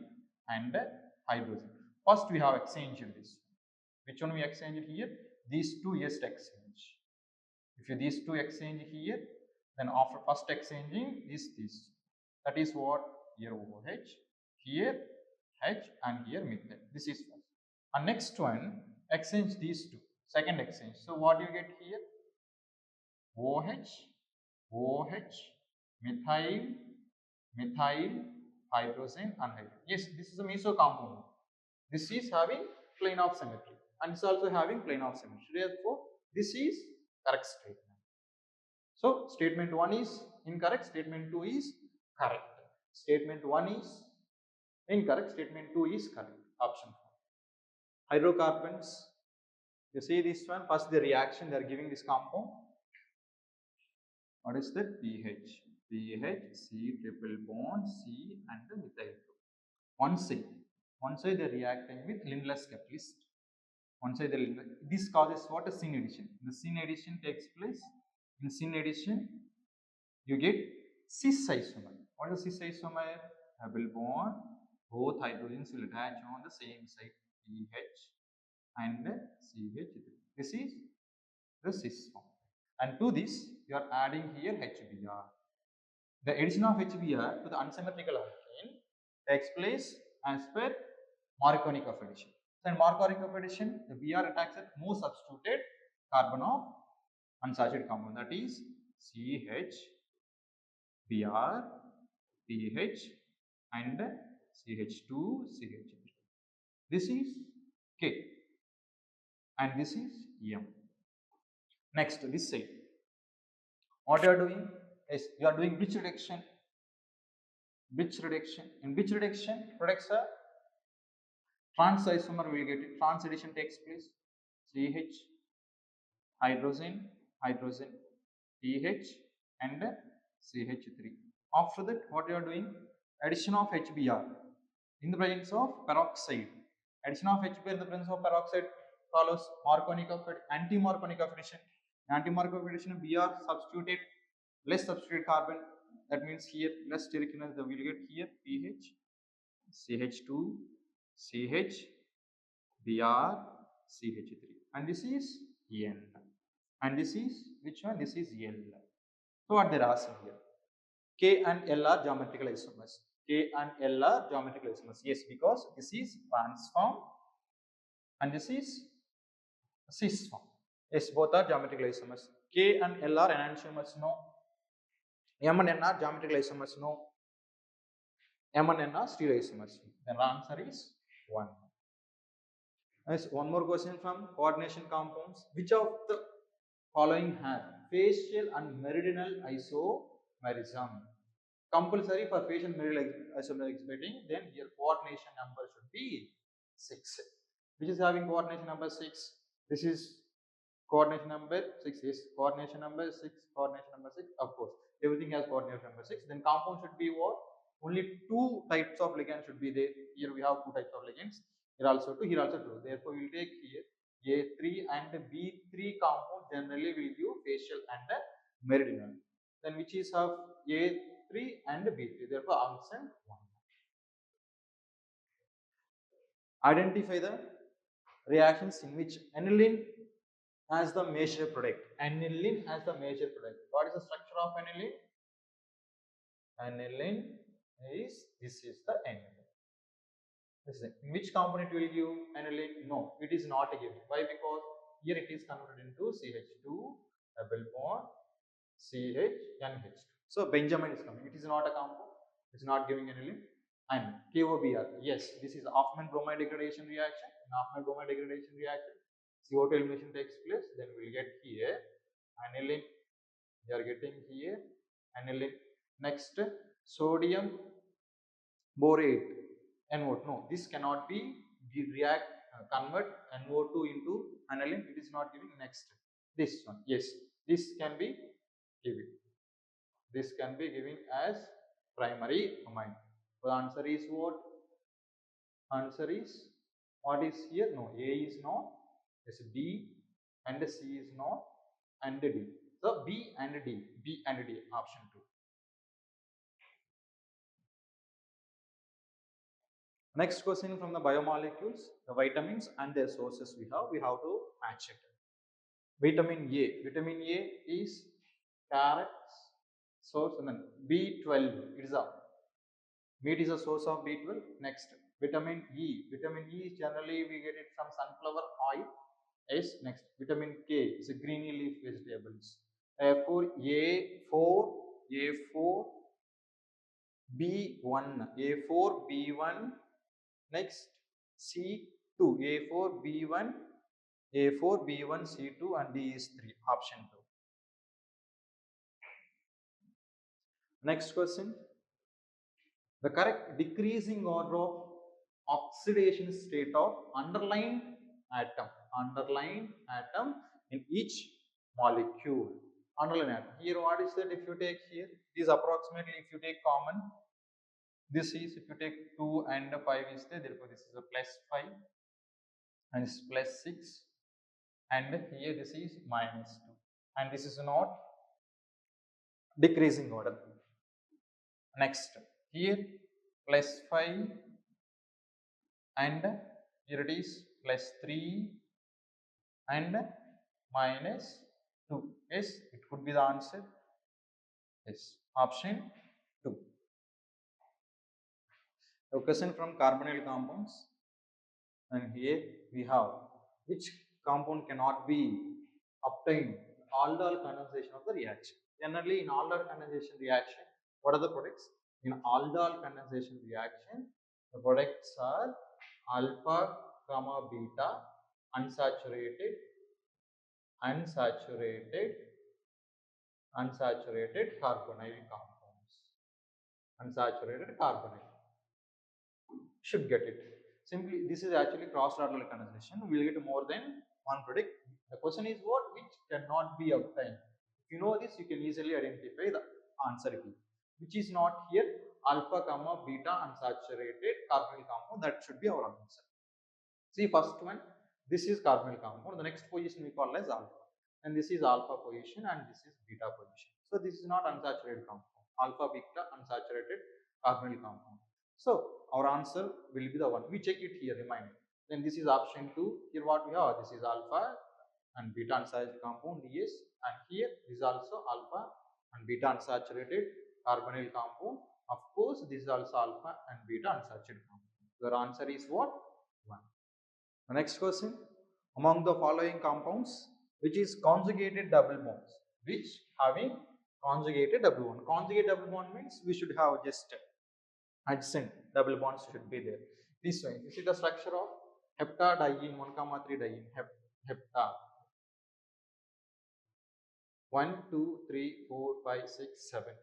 and hydrogen. First we have exchanged this. Which one we exchanged here? These two just exchange. If you these two exchange here, then after first exchanging this. That is what? Here OH, here H and here methyl. This is first. And next one, exchange these two. Second exchange. So what you get here? OH, OH, methyl, methyl, hydrogen and hydrogen. Yes, this is a meso compound. This is having plane of symmetry, and it's also having plane of symmetry. Therefore, this is correct statement. So statement 1 is incorrect, statement 2 is correct. Statement 1 is incorrect, statement 2 is correct. Option 4. Hydrocarbons. You see this one, first the reaction they are giving this compound. What is that? pH. pH, C triple bond, C and the methyl group. One side they are reacting with Lindless catalyst. One side this causes what? A syn addition. The syn addition takes place. In syn addition, you get cis isomer. What is cis isomer? Double bond. Both hydrogens will attach on the same side, pH and CH3. This is the cis form. and to this you are adding here HBr. The addition of HBr to the unsymmetrical alkane takes place as per Markovnikov of addition. So in Markovnikov of addition, the Br attacks at most substituted carbon of unsaturated compound, that is CH, Br, PH and CH2, CH3. This is K and this is M. Next, this side. What you are doing is you are doing bridge reduction. Bridge reduction. In bridge reduction, products are trans isomer will get it. Trans addition takes place. CH, hydrogen, hydrogen, PH and CH3. After that, what you are doing? Addition of HBr in the presence of peroxide. Addition of HBr in the presence of peroxide follows Markovnikov anti-Markovnikov addition. Anti-Markovnikov addition, Br substituted less substituted carbon. That means here less steric, the will get here PH, CH2, CH, Br, CH3, and this is N. And this is which one? This is L. So what they are asking here? K and L are geometrical isomers. K and L are geometrical isomers. Yes, because this is trans form and this is cis form. Yes, both are geometrical isomers. K and L are enantiomers. No. M and N are geometrical isomers. No. M and N are stereoisomers. The answer is 1. Yes, one more question from coordination compounds. Which of the following have facial and meridional isomerism? Compulsory for facial meridional isomerism, then here coordination number should be 6. Which is having coordination number 6? This is coordination number 6. Yes, coordination number 6. Coordination number 6. Of course, everything has coordination number 6. Then compound should be what? Only 2 types of ligands should be there. Here we have 2 types of ligands. Here also 2. Here also 2. Therefore, we will take here A3 and B3 compound generally will give facial and meridional. Then which is of A3 and B3. Therefore, answer 1. Identify the reactions in which aniline as the major product. Aniline as the major product. What is the structure of aniline? Aniline is, this is the aniline. In which component will give aniline? No, it is not given. Why? Because here it is converted into CH2 double bond CH So Benjamin is coming. It is not a compound. It is not giving aniline. And KOBr. Yes, this is Hoffman bromide degradation reaction. In Hoffman bromide degradation reaction, CO2 elimination takes place. Then we will get here aniline. We are getting here aniline. Next, sodium borate. NO2. No, this cannot be react convert NO2 into aniline. It is not giving. Next, this one. Yes, this can be given. This can be given as primary amine. So the answer is what? Answer is what is here? No, A is not. Yes, B and C is not, and D. So B and D. B and D. Option 2. Next question from the biomolecules, the vitamins and their sources we have to match it. Vitamin A. Vitamin A is carrots source, and then B12. It is a meat is a source of B12. Next, vitamin E. Vitamin E is generally we get it from sunflower oil. Yes. Next, vitamin K is a greeny leaf vegetables. Therefore, A4 B1, A4 B1. Next, C2, A4 B1, A4 B1 C2, and D is 3. Option 2. Next question. The correct decreasing order of oxidation state of underlying atom in each molecule. Underlying atom. Here, what is that? If you take here, it is approximately, if you take common, this is, if you take 2 and 5 is there, therefore this is a +5 and this is +6, and here this is -2, and this is not decreasing order. Next, here +5 and here it is +3 and -2. Yes, it could be the answer. Yes, option 2. A question from carbonyl compounds, and here we have which compound cannot be obtained in aldol condensation of the reaction. Generally, in aldol condensation reaction, what are the products? In aldol condensation reaction, the products are alpha, comma, beta, unsaturated, unsaturated, unsaturated carbonyl compounds. Unsaturated carbonyl. Should get it. Simply, this is actually cross-lateral condensation. We will get more than one product. The question is what? Which cannot be obtained. If you know this, you can easily identify the answer key. Which is not here, alpha, comma, beta unsaturated carbonyl compound. That should be our answer. See, first one, this is carbonyl compound. The next position we call as alpha. And this is alpha position and this is beta position. So this is not unsaturated compound. Alpha, beta, unsaturated carbonyl compound. So our answer will be the one. We check it here, remind. Then this is option 2. Here what we have, this is alpha and beta unsaturated compound, yes. And here is also alpha and beta unsaturated carbonyl compound. Of course, this is also alpha and beta unsaturated compound. Your answer is what? 1. The next question, among the following compounds, which is conjugated double bonds, which having conjugated double bond. Conjugated double bond means we should have just adjacent double bonds should be there. This way, you see the structure of heptadiene 1,3 diene, hepta 1, 2, 3, 4, 5, 6, 7.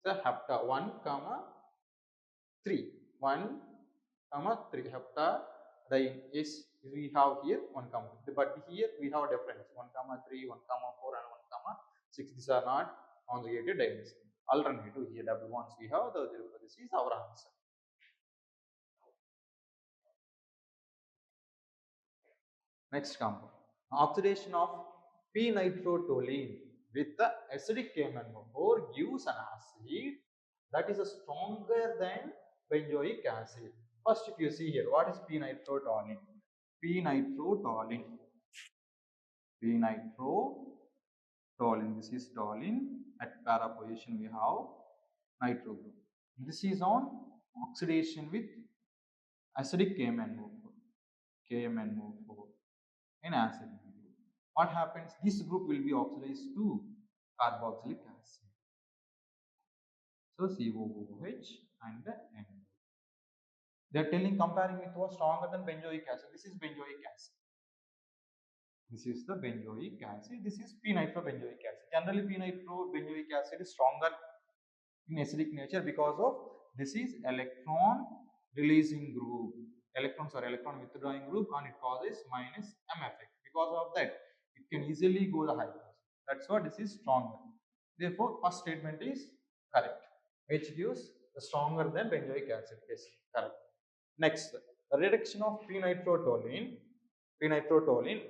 So hepta 1, 3, 1, 3 heptadiene is we have here 1, but here we have a difference 1, 3, 1, 4 and 1, 6. These are not conjugated dienes. Alternative here double bonds we have, this is our answer. Next compound, oxidation of p-nitrotoluene with the acidic KMnO4 gives an acid that is stronger than benzoic acid. First, if you see here, what is p-nitrotoluene? P-nitrotoluene. P-nitrotoluene. This is toluene. At para position we have nitro group. This is on oxidation with acidic KMnO4. KMnO4 in acid. What happens? This group will be oxidized to carboxylic acid. So COOH and the N. They are telling comparing with what stronger than benzoic acid. This is benzoic acid. This is the benzoic acid. This is p-nitrobenzoic acid. Generally, p-nitrobenzoic acid is stronger in acidic nature because of this is electron releasing group. Electrons are electron withdrawing group and it causes minus M effect. Because of that, it can easily go the hydrogen. That's why this is stronger. Therefore, first statement is correct, which gives the stronger than benzoic acid. Yes, correct. Next, the reduction of p-nitrotoluene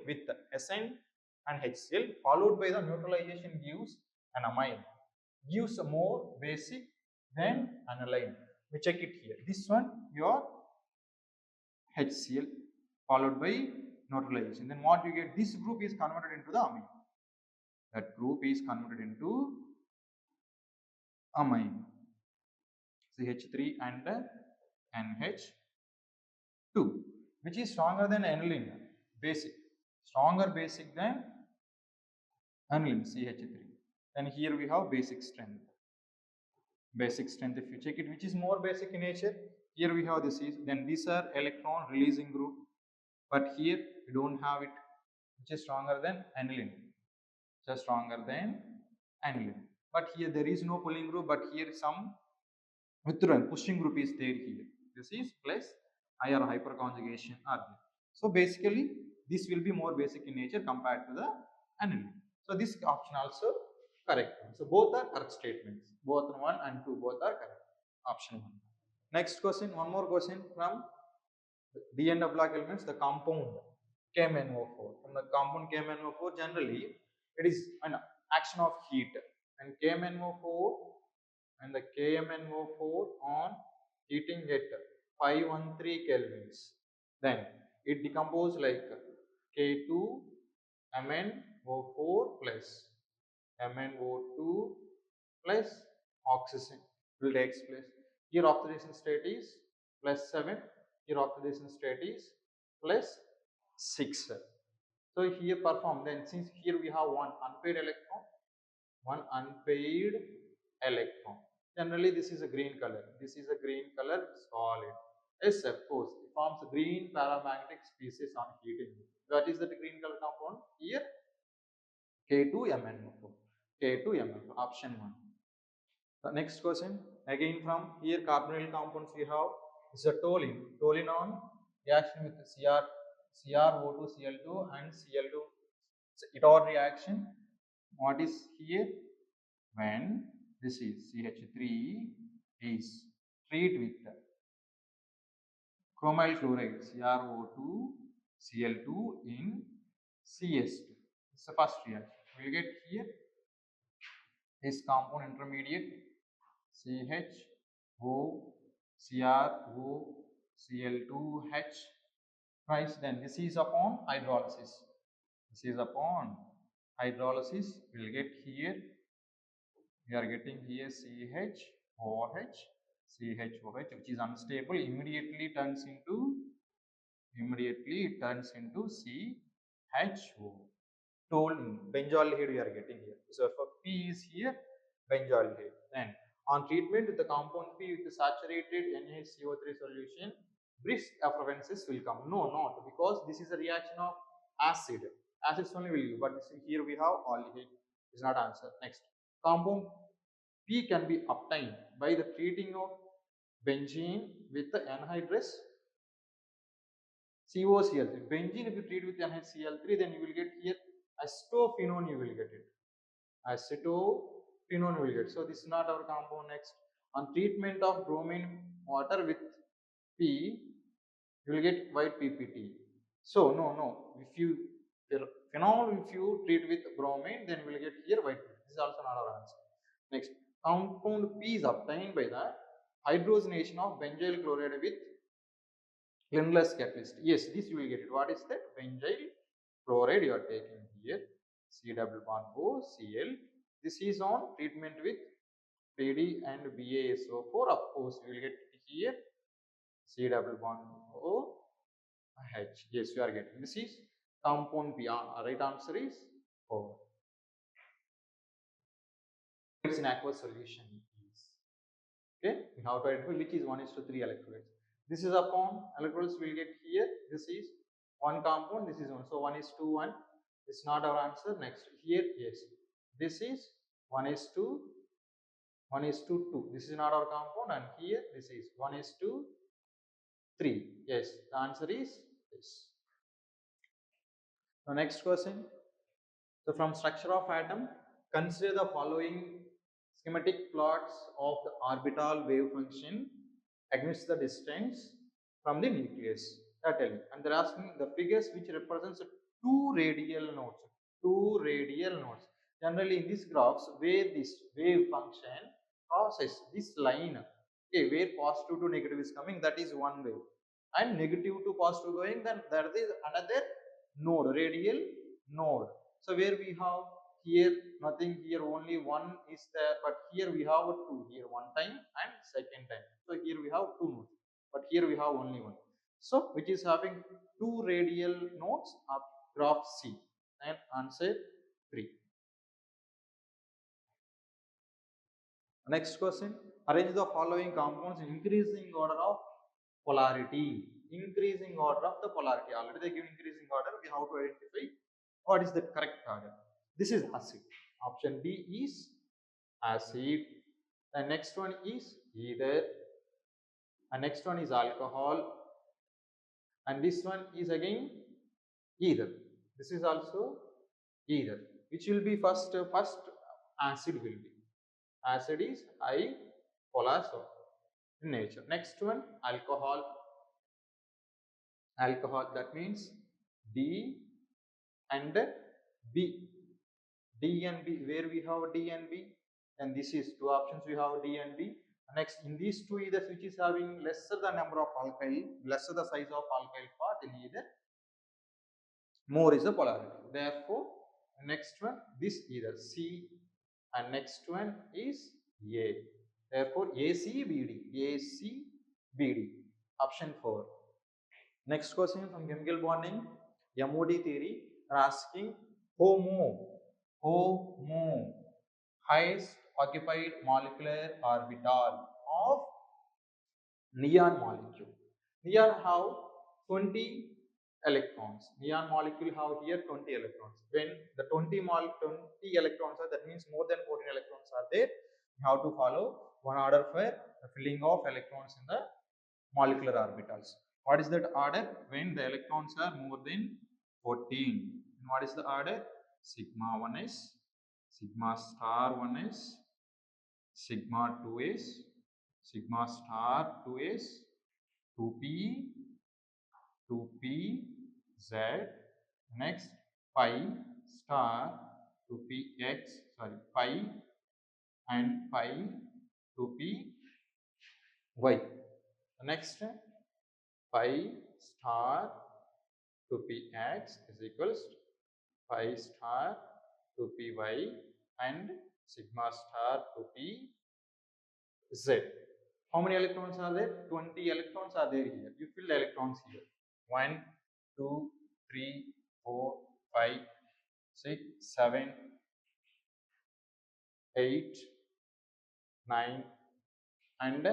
with SN and HCl followed by the neutralization gives an amine, gives a more basic than aniline. We check it here. This one your HCl followed by neutralization. Then what you get? This group is converted into the amine. That group is converted into amine. CH3 and NH2, which is stronger than aniline, basic. Stronger basic than aniline, CH3. And here we have basic strength. Basic strength, if you check it, which is more basic in nature, here we have this is, then these are electron releasing group, but here we don't have it, which is stronger than aniline, just stronger than aniline. But here there is no pulling group, but here some withdrawing pushing group is there here. This is plus I or hyperconjugation are there. So basically this will be more basic in nature compared to the aniline. So this option also correct. So both are correct statements. Both 1 and 2 both are correct. Option 1. Next question, one more question from DN block elements, the compound KMnO4. From the compound KMnO4, generally it is an action of heat, and KMnO4 and the KMnO4 on heating at 513 kelvins, then it decomposes like K2MnO4 plus MnO2 plus oxygen will takes place. Here oxidation state is +7. Here oxidation state is +6. So here perform, then since here we have one unpaired electron, one unpaired electron. Generally this is a green color. This is a green color solid. Yes, of course, it forms a green paramagnetic species on heating. What is that green color compound? Here K2MnO4. K2MnO4. Option 1. The next question, again from here carbonyl compounds we have is a toluene. Toluene on reaction with CrO2, Cl2 and Cl2. It or reaction. What is here? When this is CH3 is treated with chromyl chloride CrO2 Cl2 in CS2. It's the first reaction. We will get here this compound intermediate CHO CrO Cl2H. Right, then this is upon hydrolysis. This is upon hydrolysis. We will get here. We are getting here CHOH, which is unstable. Immediately turns into CHO. Toluene, benzaldehyde we are getting here. So for P is here, benzaldehyde. Then on treatment with the compound P with the saturated NaCO3 solution, brisk effervescence will come. No, not because this is a reaction of acid. Acids only will give, but here we have aldehyde. Is not answer. Next, compound P can be obtained by the treating of benzene with the anhydrous COCl3. Benzene, if you treat with NaCl3, then you will get here acetophenone, you will get it. Acetophenone you will get. So this is not our compound. Next, on treatment of bromine water with P, you will get white PPT. So no. If you phenol, if you treat with bromine, then we will get here white PPT. This is also not our answer. Next, compound P is obtained by the hydrogenation of benzyl chloride with Cleanliness catalyst. Yes, this you will get it. What is that? Benzyl chloride you are taking here. C double bond O Cl. This is on treatment with PD and BaSO4. Of course, you will get here C double bond O H. Yes, you are getting. This is compound P. Right answer is 4. It's an aqueous solution. Okay, we have to identify which is 1:3 electrolytes. This is upon electrolytes we will get here. This is one compound, this is one. So 1:1. This is not our answer. Next, here, yes. This is 1:2. This is not our compound, and here this is 1:3. Yes, the answer is this. The next question. So from structure of atom, consider the following schematic plots of the orbital wave function against the distance from the nucleus. They are telling, and they are asking the figures which represents two radial nodes. Two radial nodes. Generally, in these graphs, where this wave function crosses this line, okay, where positive to negative is coming, that is one wave, and negative to positive going, then there is another node, radial node. So where we have here nothing, here only one is there, but here we have two, here one time and second time. So here we have two nodes, but here we have only one. So which is having two radial nodes of graph C, and answer 3. Next question, arrange the following compounds in increasing order of polarity. Increasing order of the polarity. Already they give increasing order. We have to identify what is the correct order. This is acid. Option D is acid. The next one is ether. And next one is alcohol. And this one is again ether. This is also ether. Which will be first? First acid will be. Acid is high polar in nature. Next one, alcohol. Alcohol, that means D and B. D and B, where we have D and B, and this is two options we have D and B. Next, in these two ethers which is having lesser the number of alkyl, lesser the size of alkyl part in either, more is the polarity. Therefore, next one, this ether C and next one is A. Therefore, ACBD. ACBD. Option 4. Next question from chemical bonding, MOD theory, are asking HOMO, highest occupied molecular orbital of neon molecule. Neon have 20 electrons. Neon molecule have here 20 electrons. When the 20 electrons are, that means more than 14 electrons are there. You have to follow one order for the filling of electrons in the molecular orbitals. What is that order? When the electrons are more than 14. And what is the order? Sigma 1s, sigma star 1s, sigma 2s, sigma star 2s, 2p, 2p, z, next pi star 2px, sorry, pi and pi 2py. Next pi star 2px is equals to pi star 2py and sigma star 2pz. How many electrons are there? 20 electrons are there here. You fill the electrons here. 1, 2, 3, 4, 5, 6, 7, 8, 9 and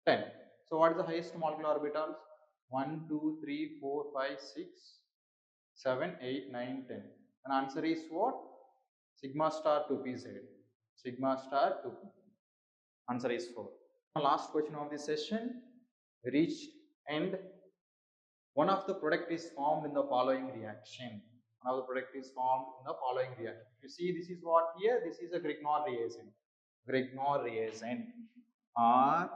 10. So what is the highest molecular orbitals? 1, 2, 3, 4, 5, 6, 7, 8, 9, 10. And answer is what? Sigma star 2pz. Sigma star 2p. Answer is 4. Last question of this session reached end. One of the product is formed in the following reaction. One of the product is formed in the following reaction. You see, this is what here? This is a Grignard reagent. Grignard reagent. RMgBr,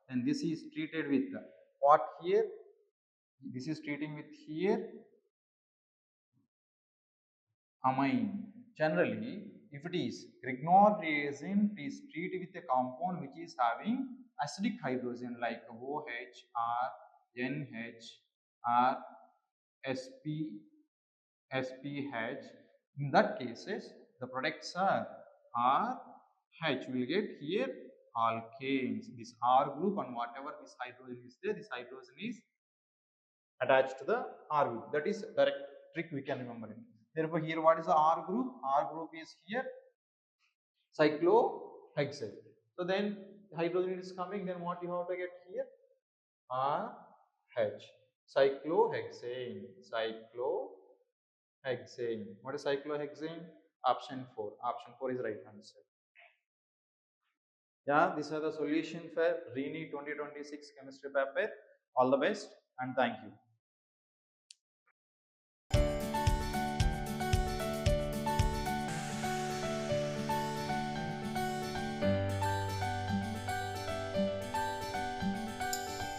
and this is treated with what here? This is treating with here amine. Generally, if it is Grignard reagent, is treated with a compound which is having acidic hydrogen like OH, R, NH, R, SP, SPH. In that cases, the products are RH. We will get here alkanes. This R group, and whatever this hydrogen is there, this hydrogen is attached to the R group. That is direct trick we can remember it. Therefore, here what is the R group? R group is here cyclohexane. So then hydrogen is coming, then what you have to get here? RH. Cyclohexane. Cyclohexane. What is cyclohexane? Option 4. Option 4 is right answer. Yeah, these are the solution for NEET 2026 chemistry paper. All the best and thank you.